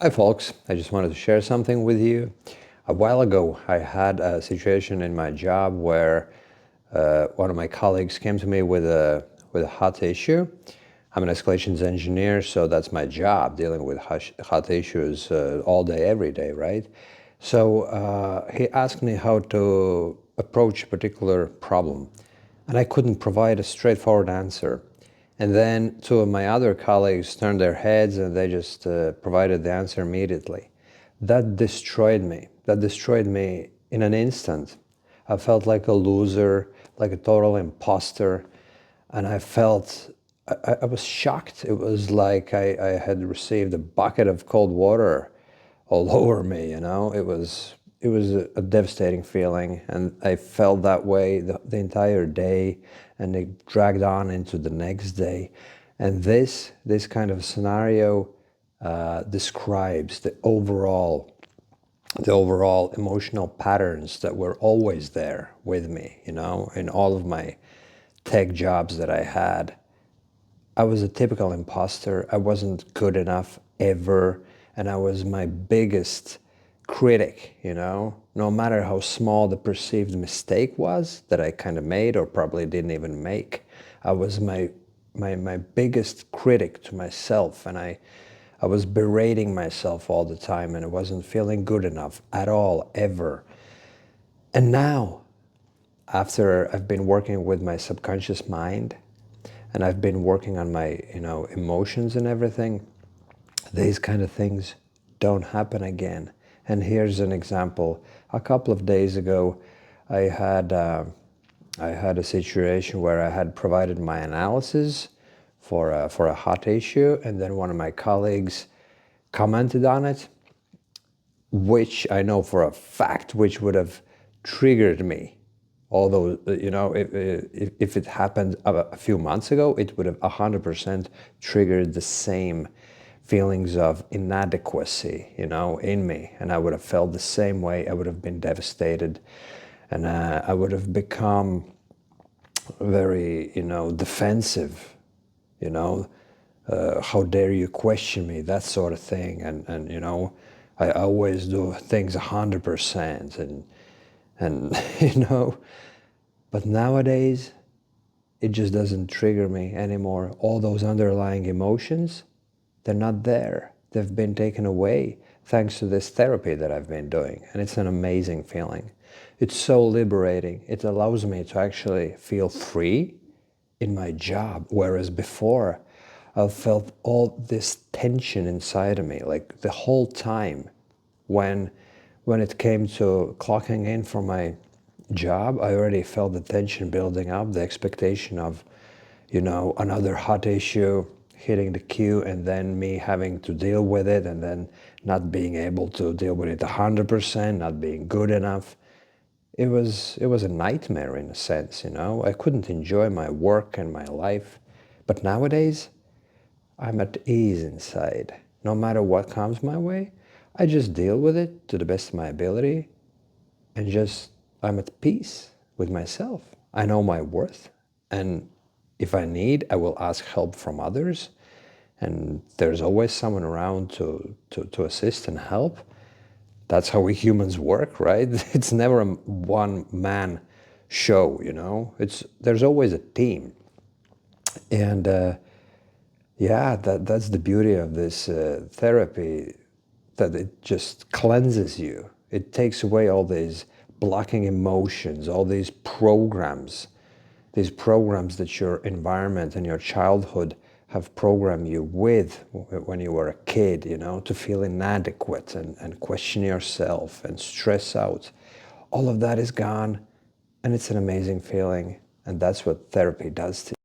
Hi folks, I just wanted to share something with you. A while ago, I had a situation in my job where one of my colleagues came to me with a hot issue. I'm an escalations engineer, so that's my job, dealing with hot issues all day, every day, right? So he asked me how to approach a particular problem, and I couldn't provide a straightforward answer. And then two of my other colleagues turned their heads and they just provided the answer immediately. That destroyed me. That destroyed me in an instant. I felt like a loser, like a total imposter, and I was shocked. It was like I had received a bucket of cold water all over me, you know. It was a devastating feeling, and I felt that way the entire day, and it dragged on into the next day. And this kind of scenario describes the overall emotional patterns that were always there with me, you know, in all of my tech jobs that I had. I was a typical imposter. I wasn't good enough ever. And I was my biggest critic, you know, no matter how small the perceived mistake was that I kind of made or probably didn't even make. I was my biggest critic to myself. And I was berating myself all the time, and I wasn't feeling good enough at all, ever. And now, after I've been working with my subconscious mind, and I've been working on my, emotions and everything, these kind of things don't happen again. And here's an example. A couple of days ago, I had I had a situation where I had provided my analysis for a hot issue, and then one of my colleagues commented on it, which I know for a fact, which would have triggered me. Although, if it happened a few months ago, it would have 100% triggered the same feelings of inadequacy, in me. And I would have felt the same way. I would have been devastated. And I would have become very, defensive, you know, how dare you question me, that sort of thing. And I always do things 100%. And but nowadays, it just doesn't trigger me anymore. All those underlying emotions, they're not there. They've been taken away thanks to this therapy that I've been doing. And it's an amazing feeling. It's so liberating. It allows me to actually feel free in my job, whereas before I felt all this tension inside of me, like the whole time. When it came to clocking in for my job, I already felt the tension building up, the expectation of, another hot issue hitting the queue, and then me having to deal with it, and then not being able to deal with it 100%, not being good enough. It was a nightmare in a sense, I couldn't enjoy my work and my life. But nowadays, I'm at ease inside. No matter what comes my way, I just deal with it to the best of my ability, and just I'm at peace with myself. I know my worth, and if I need, I will ask help from others, and there's always someone around to assist and help. That's how we humans work, right? It's never a one man show, there's always a team. And yeah, that's the beauty of this therapy, that it just cleanses you. It takes away all these blocking emotions, all these programs that your environment and your childhood have programmed you with when you were a kid, to feel inadequate and question yourself and stress out. All of that is gone, and it's an amazing feeling, and that's what therapy does to you.